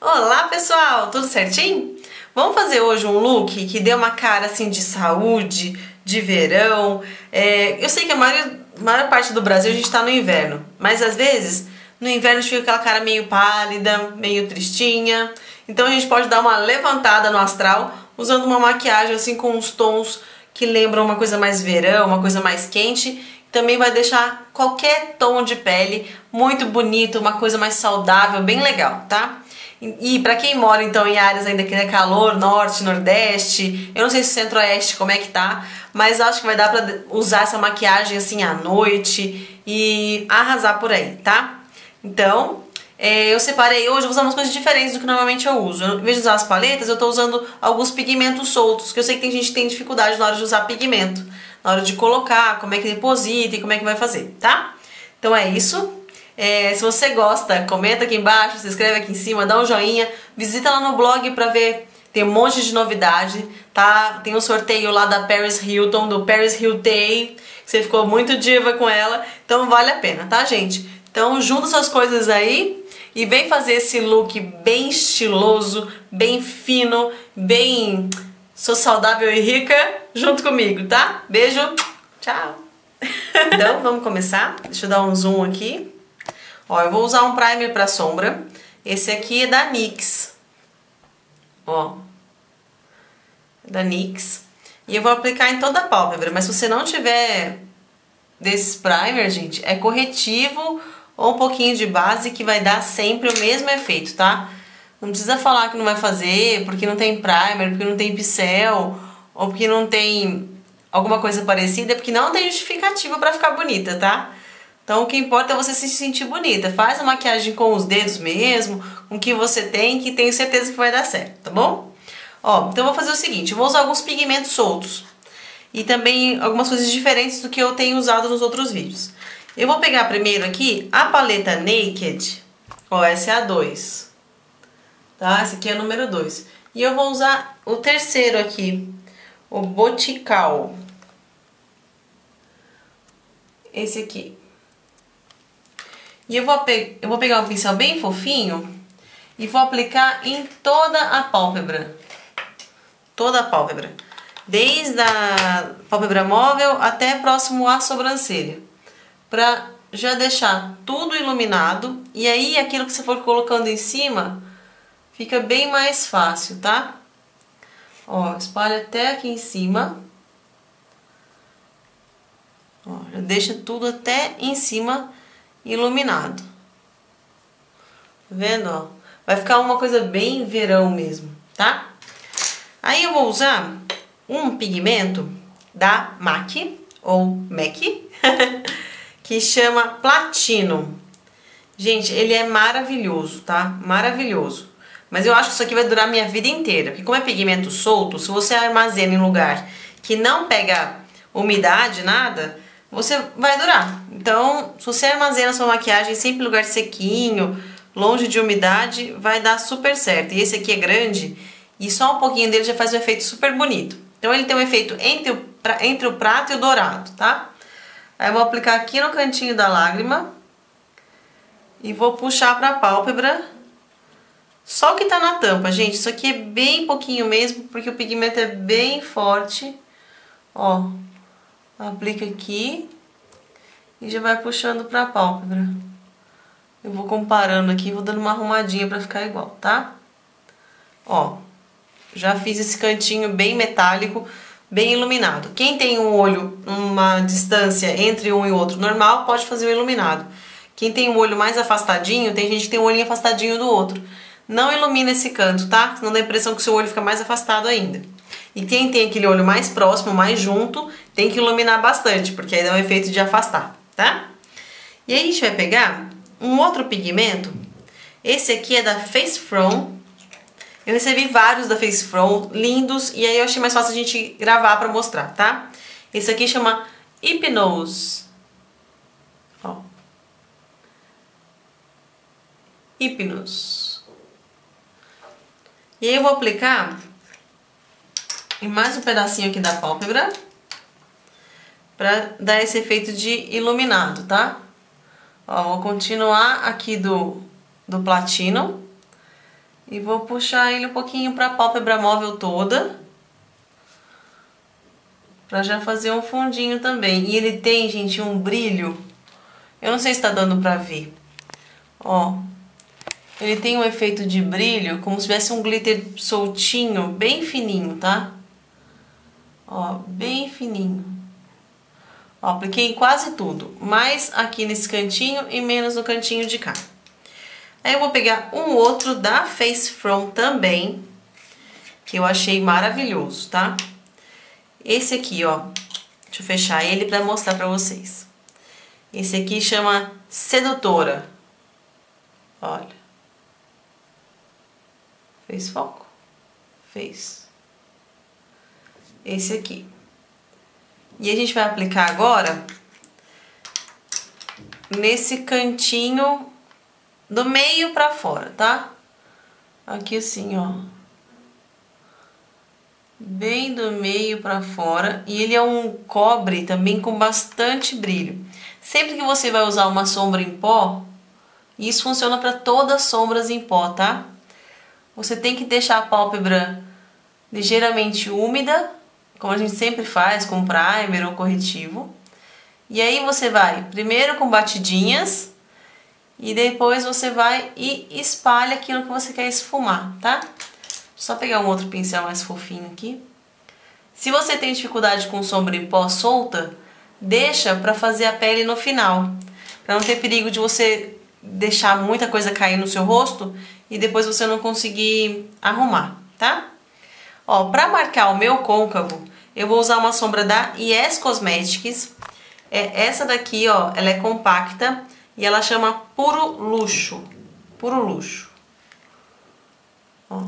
Olá pessoal, tudo certinho? Vamos fazer hoje um look que dê uma cara assim de saúde, de verão. Eu sei que a maior parte do Brasil a gente tá no inverno, mas às vezes no inverno a gente fica aquela cara meio pálida, meio tristinha. Então a gente pode dar uma levantada no astral usando uma maquiagem assim com uns tons que lembram uma coisa mais verão, uma coisa mais quente. Também vai deixar qualquer tom de pele muito bonito, uma coisa mais saudável, bem legal, tá? E para quem mora então em áreas ainda que é calor, norte, nordeste, eu não sei se centro-oeste como é que tá, mas acho que vai dar pra usar essa maquiagem assim à noite e arrasar por aí, tá? Então, eu separei hoje, vou usar umas coisas diferentes do que normalmente eu uso. Em vez de usar as paletas, eu tô usando alguns pigmentos soltos, que eu sei que tem gente que tem dificuldade na hora de usar pigmento, na hora de colocar, como é que deposita e como é que vai fazer, tá? Então é isso. Se você gosta, comenta aqui embaixo, se inscreve aqui em cima, dá um joinha, visita lá no blog pra ver, tem um monte de novidade, tá? Tem um sorteio lá da Paris Hilton, do Paris Hilton, que você ficou muito diva com ela, então vale a pena, tá, gente? Então junta suas coisas aí e vem fazer esse look bem estiloso, bem fino, bem sou saudável e rica junto comigo, tá? Beijo, tchau! Então vamos começar, deixa eu dar um zoom aqui. Ó, eu vou usar um primer para sombra. Esse aqui é da NYX. Ó. Da NYX. E eu vou aplicar em toda a pálpebra. Mas se você não tiver desses primer, gente, é corretivo ou um pouquinho de base que vai dar sempre o mesmo efeito, tá? Não precisa falar que não vai fazer porque não tem primer, porque não tem pincel, ou porque não tem alguma coisa parecida, porque não tem justificativa para ficar bonita, tá? Então o que importa é você se sentir bonita. Faz a maquiagem com os dedos mesmo, com o que você tem, que tenho certeza que vai dar certo, tá bom? Ó, então eu vou fazer o seguinte, eu vou usar alguns pigmentos soltos. E também algumas coisas diferentes do que eu tenho usado nos outros vídeos. Eu vou pegar primeiro aqui a paleta Naked. Ó, essa é a 2. Tá? Essa aqui é a número 2. E eu vou usar o terceiro aqui, o Botical. Esse aqui. E eu vou pegar um pincel bem fofinho e vou aplicar em toda a pálpebra. Toda a pálpebra. Desde a pálpebra móvel até próximo à sobrancelha. Pra já deixar tudo iluminado. E aí aquilo que você for colocando em cima fica bem mais fácil, tá? Ó, espalha até aqui em cima. Ó, já deixa tudo até em cima iluminado. Tá vendo, ó? Vai ficar uma coisa bem verão mesmo, tá? Aí eu vou usar um pigmento da MAC, ou MAC, que chama Platino. Gente, ele é maravilhoso, tá? Maravilhoso. Mas eu acho que isso aqui vai durar a minha vida inteira, porque como é pigmento solto, se você armazena em lugar que não pega umidade, nada, você vai durar. Então, se você armazena sua maquiagem sempre em lugar sequinho, longe de umidade, vai dar super certo. E esse aqui é grande e só um pouquinho dele já faz um efeito super bonito. Então ele tem um efeito entre o prato e o dourado, tá? Aí eu vou aplicar aqui no cantinho da lágrima e vou puxar pra pálpebra. Só o que tá na tampa, gente. Isso aqui é bem pouquinho mesmo, porque o pigmento é bem forte. Ó. Aplica aqui e já vai puxando pra pálpebra. Eu vou comparando aqui, vou dando uma arrumadinha pra ficar igual, tá? Ó, já fiz esse cantinho bem metálico, bem iluminado. Quem tem um olho, uma distância entre um e outro normal, pode fazer o iluminado. Quem tem um olho mais afastadinho, tem gente que tem um olhinho afastadinho do outro. Não ilumina esse canto, tá? Senão dá a impressão que o seu olho fica mais afastado ainda. E quem tem aquele olho mais próximo, mais junto, tem que iluminar bastante, porque aí dá um efeito de afastar, tá? E aí a gente vai pegar um outro pigmento. Esse aqui é da Face From. Eu recebi vários da Face From, lindos, e aí eu achei mais fácil a gente gravar pra mostrar, tá? Esse aqui chama Hypnose. Ó. Hypnose. E aí eu vou aplicar em mais um pedacinho aqui da pálpebra pra dar esse efeito de iluminado, tá? Ó, vou continuar aqui do platino E vou puxar ele um pouquinho pra pálpebra móvel toda. Pra já fazer um fundinho também. E ele tem, gente, um brilho. Eu não sei se tá dando pra ver. Ó. Ele tem um efeito de brilho, como se tivesse um glitter soltinho, bem fininho, tá? Ó, bem fininho. Ó, apliquei em quase tudo. Mais aqui nesse cantinho e menos no cantinho de cá. Aí eu vou pegar um outro da Face From também, que eu achei maravilhoso, tá? Esse aqui, ó. Deixa eu fechar ele pra mostrar pra vocês. Esse aqui chama Sedutora. Olha. Fez foco? Fez. Esse aqui. E a gente vai aplicar agora nesse cantinho do meio pra fora, tá? Aqui assim, ó. Bem do meio pra fora. E ele é um cobre também com bastante brilho. Sempre que você vai usar uma sombra em pó, e isso funciona para todas as sombras em pó, tá? Você tem que deixar a pálpebra ligeiramente úmida, como a gente sempre faz, com primer ou corretivo. E aí você vai primeiro com batidinhas e depois você vai e espalha aquilo que você quer esfumar, tá? Só pegar um outro pincel mais fofinho aqui. Se você tem dificuldade com sombra em pó solta, deixa pra fazer a pele no final, pra não ter perigo de você deixar muita coisa cair no seu rosto e depois você não conseguir arrumar, tá? Ó, pra marcar o meu côncavo, eu vou usar uma sombra da Yes Cosmetics. Essa daqui, ó, ela é compacta e ela chama Puro Luxo. Puro Luxo. Ó.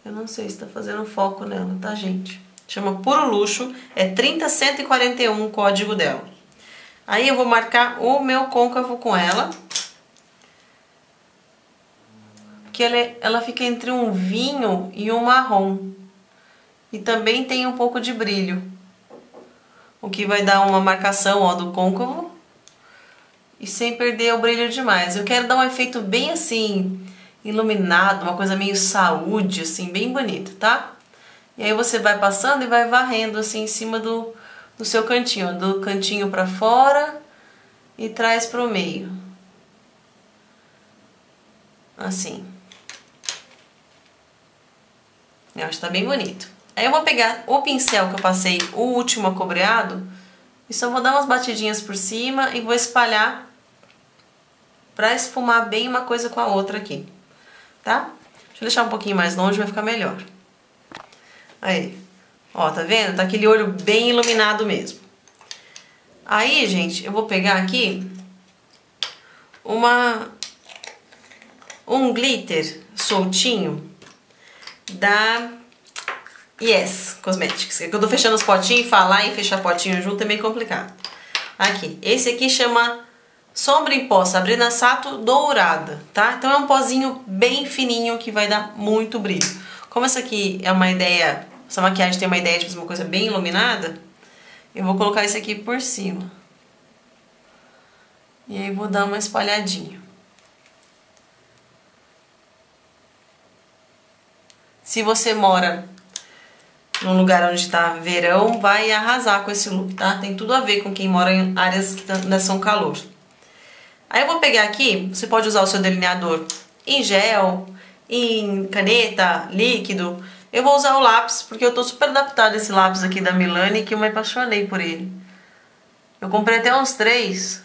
Eu não sei se tá fazendo foco nela, tá, gente? Chama Puro Luxo, é 30141 o código dela. Aí eu vou marcar o meu côncavo com ela. Que ela fica entre um vinho e um marrom. E também tem um pouco de brilho. O que vai dar uma marcação, ó, do côncavo. E sem perder o brilho demais. Eu quero dar um efeito bem assim, iluminado, uma coisa meio saúde, assim, bem bonita, tá? E aí você vai passando e vai varrendo assim em cima do seu cantinho, ó, do cantinho pra fora e traz pro meio. Assim. Eu acho que tá bem bonito. Aí eu vou pegar o pincel que eu passei, o último acobreado, e só vou dar umas batidinhas por cima e vou espalhar pra esfumar bem uma coisa com a outra aqui, tá? Deixa eu deixar um pouquinho mais longe, vai ficar melhor. Aí, ó, tá vendo? Tá aquele olho bem iluminado mesmo. Aí, gente, eu vou pegar aqui um glitter soltinho da Yes Cosmetics. É que eu tô fechando os potinhos e falar e fechar potinho junto é meio complicado. Aqui, esse aqui chama Sombra em Pó Sabrina Sato Dourada, tá? Então é um pozinho bem fininho que vai dar muito brilho. Como essa aqui é uma ideia, essa maquiagem tem uma ideia de fazer uma coisa bem iluminada, eu vou colocar esse aqui por cima. E aí vou dar uma espalhadinha. Se você mora num lugar onde tá verão, vai arrasar com esse look, tá? Tem tudo a ver com quem mora em áreas que ainda são calor. Aí eu vou pegar aqui, você pode usar o seu delineador em gel, em caneta, líquido. Eu vou usar o lápis, porque eu tô super adaptada a esse lápis aqui da Milani, que eu me apaixonei por ele. Eu comprei até uns 3,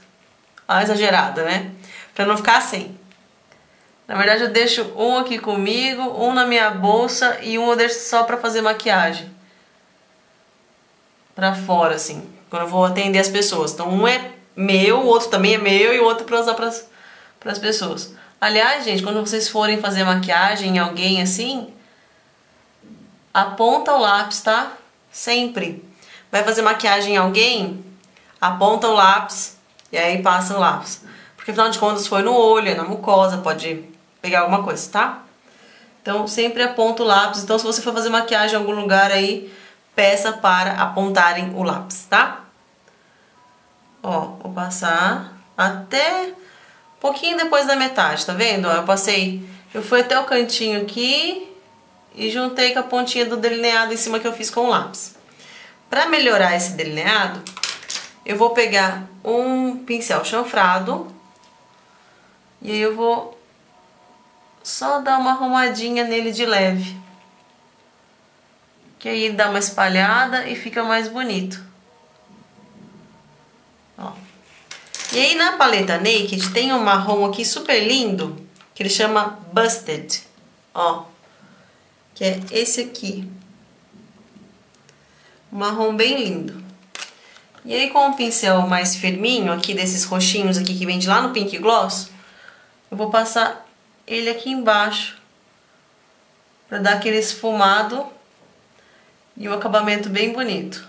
exagerada, né? Pra não ficar sem. Na verdade eu deixo um aqui comigo, um na minha bolsa e um eu deixo só pra fazer maquiagem. Pra fora, assim, quando eu vou atender as pessoas. Então um é meu, o outro também é meu e o outro pra usar pras pessoas. Aliás, gente, quando vocês forem fazer maquiagem em alguém assim, aponta o lápis, tá? Sempre. Vai fazer maquiagem em alguém, aponta o lápis e aí passa o lápis. Porque afinal de contas foi no olho, é na mucosa, pode pegar alguma coisa, tá? Então sempre aponta o lápis. Então se você for fazer maquiagem em algum lugar aí, peça para apontarem o lápis, tá? Ó, vou passar até pouquinho depois da metade, tá vendo? Ó, eu fui até o cantinho aqui e juntei com a pontinha do delineado em cima que eu fiz com o lápis. Pra melhorar esse delineado, eu vou pegar um pincel chanfrado e aí eu vou só dar uma arrumadinha nele de leve. Que aí ele dá uma espalhada e fica mais bonito. Ó. E aí na paleta Naked tem um marrom aqui super lindo, que ele chama Busted. Ó. Que é esse aqui. Um marrom bem lindo. E aí com um pincel mais firminho, aqui desses roxinhos aqui que vende lá no Pink Gloss, eu vou passar ele aqui embaixo. Pra dar aquele esfumado e um acabamento bem bonito.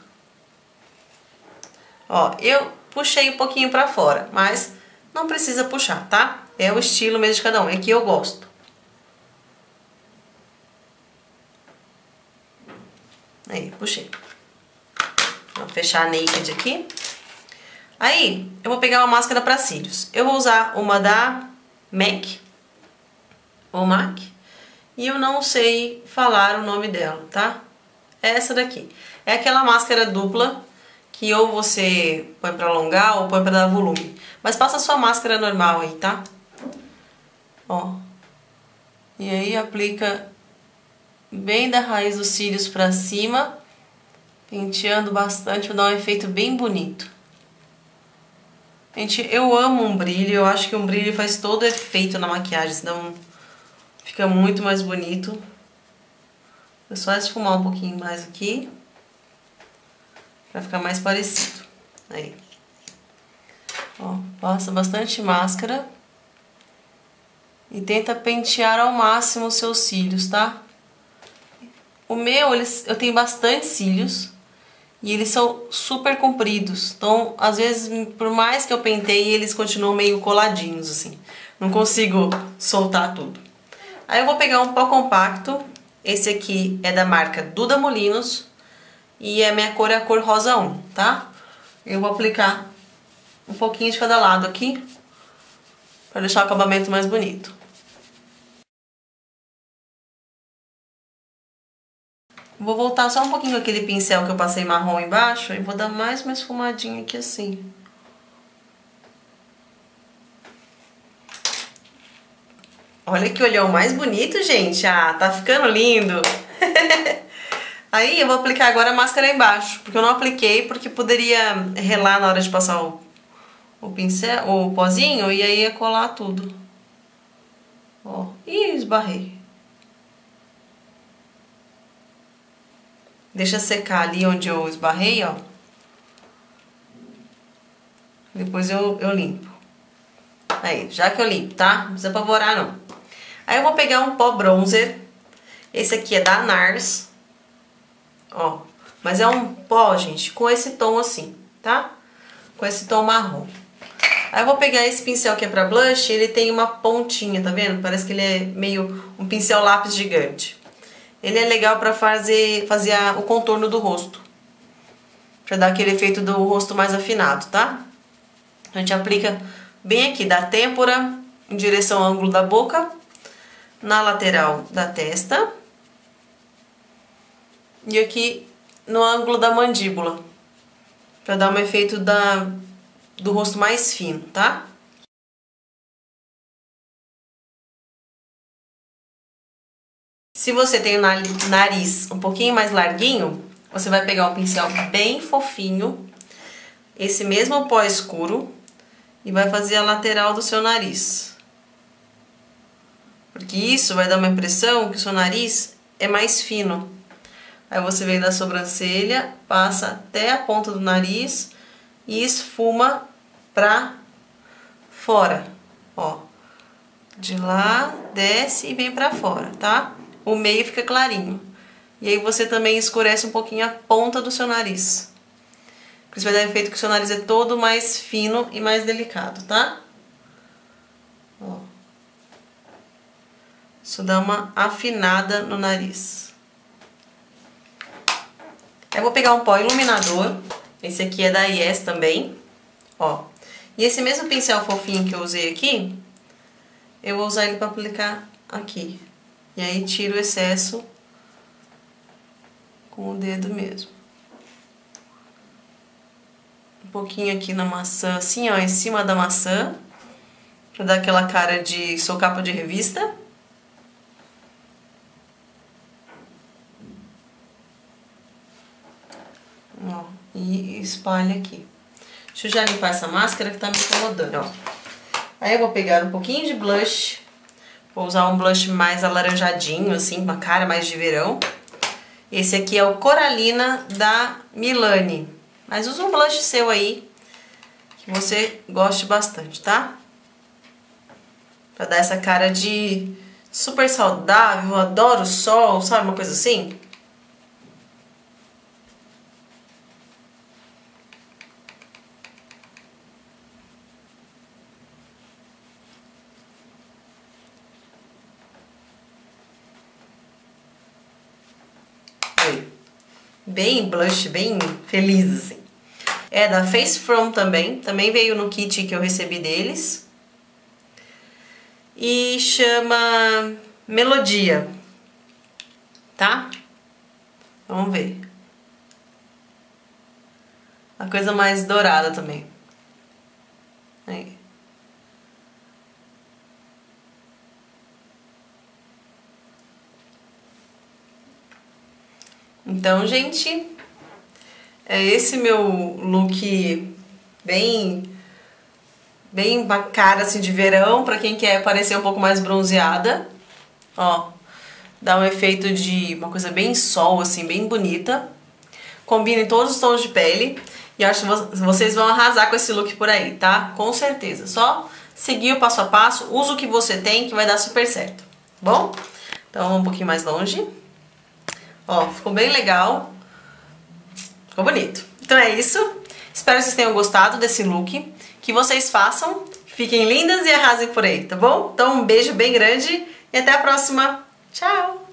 Ó, eu puxei um pouquinho pra fora, mas não precisa puxar, tá? É o estilo mesmo de cada um, é que eu gosto. Aí, puxei. Vou fechar a Naked aqui. Aí, eu vou pegar uma máscara pra cílios. Eu vou usar uma da MAC, ou MAC, e eu não sei falar o nome dela, tá? É essa daqui. É aquela máscara dupla que ou você põe pra alongar ou põe pra dar volume. Mas passa a sua máscara normal aí, tá? Ó. E aí aplica bem da raiz dos cílios pra cima, penteando bastante pra dar um efeito bem bonito. Gente, eu amo um brilho, eu acho que um brilho faz todo o efeito na maquiagem, senão fica muito mais bonito. Vou só esfumar um pouquinho mais aqui, pra ficar mais parecido. Aí. Ó, passa bastante máscara. E tenta pentear ao máximo os seus cílios, tá? O meu, eu tenho bastante cílios. E eles são super compridos. Então, às vezes, por mais que eu penteie, eles continuam meio coladinhos, assim. Não consigo soltar tudo. Aí eu vou pegar um pó compacto. Esse aqui é da marca Duda Molinos. E a minha cor é a cor rosa 1, tá? Eu vou aplicar um pouquinho de cada lado aqui, para deixar o acabamento mais bonito. Vou voltar só um pouquinho com aquele pincel que eu passei marrom embaixo e vou dar mais uma esfumadinha aqui assim. Olha que olhão mais bonito, gente. Ah, tá ficando lindo. Aí eu vou aplicar agora a máscara embaixo, porque eu não apliquei porque poderia relar na hora de passar o pincel, o pozinho, e aí ia colar tudo. Ó, e esbarrei. Deixa secar ali onde eu esbarrei, ó. Depois eu limpo. Aí, já que eu limpo, tá? Não precisa apavorar, não. Aí eu vou pegar um pó bronzer. Esse aqui é da NARS. Ó. Mas é um pó, gente, com esse tom assim, tá? Com esse tom marrom. Aí eu vou pegar esse pincel que é pra blush. Ele tem uma pontinha, tá vendo? Parece que ele é meio um pincel lápis gigante. Ele é legal pra fazer o contorno do rosto. Pra dar aquele efeito do rosto mais afinado, tá? A gente aplica bem aqui da têmpora, em direção ao ângulo da boca, na lateral da testa e aqui no ângulo da mandíbula, pra dar um efeito do rosto mais fino, tá? Se você tem o nariz um pouquinho mais larguinho, você vai pegar um pincel bem fofinho, esse mesmo pó escuro, e vai fazer a lateral do seu nariz. Porque isso vai dar uma impressão que o seu nariz é mais fino. Aí você vem da sobrancelha, passa até a ponta do nariz e esfuma pra fora, ó. De lá, desce e vem pra fora, tá? O meio fica clarinho. E aí você também escurece um pouquinho a ponta do seu nariz. Isso vai dar efeito que o seu nariz é todo mais fino e mais delicado, tá? Ó. Isso dá uma afinada no nariz. Eu vou pegar um pó iluminador. Esse aqui é da Yes também. Ó. E esse mesmo pincel fofinho que eu usei aqui, eu vou usar ele pra aplicar aqui. E aí tiro o excesso com o dedo mesmo. Um pouquinho aqui na maçã, assim, ó, em cima da maçã. Pra dar aquela cara de sou capa de revista. Ó, e espalha aqui. Deixa eu já limpar essa máscara que tá me incomodando, ó. Aí eu vou pegar um pouquinho de blush. Vou usar um blush mais alaranjadinho, assim, uma cara mais de verão. Esse aqui é o Coralina da Milani. Mas usa um blush seu aí, que você goste bastante, tá? Pra dar essa cara de super saudável, adoro o sol, sabe? Uma coisa assim. Aí. Bem blush, bem feliz, assim. É da Face From também. Também veio no kit que eu recebi deles. E chama Melodia, tá? Vamos ver. A coisa mais dourada também. Aí. Então, gente, é esse meu look bem cara assim de verão, pra quem quer parecer um pouco mais bronzeada. Ó, dá um efeito de uma coisa bem sol, assim, bem bonita. Combina em todos os tons de pele. E acho que vocês vão arrasar com esse look por aí, tá? Com certeza. Só seguir o passo a passo, usa o que você tem que vai dar super certo. Bom? Então vamos um pouquinho mais longe. Ó, ficou bem legal. Ficou bonito. Então é isso. Espero que vocês tenham gostado desse look. Que vocês façam, fiquem lindas e arrasem por aí, tá bom? Então um beijo bem grande e até a próxima. Tchau!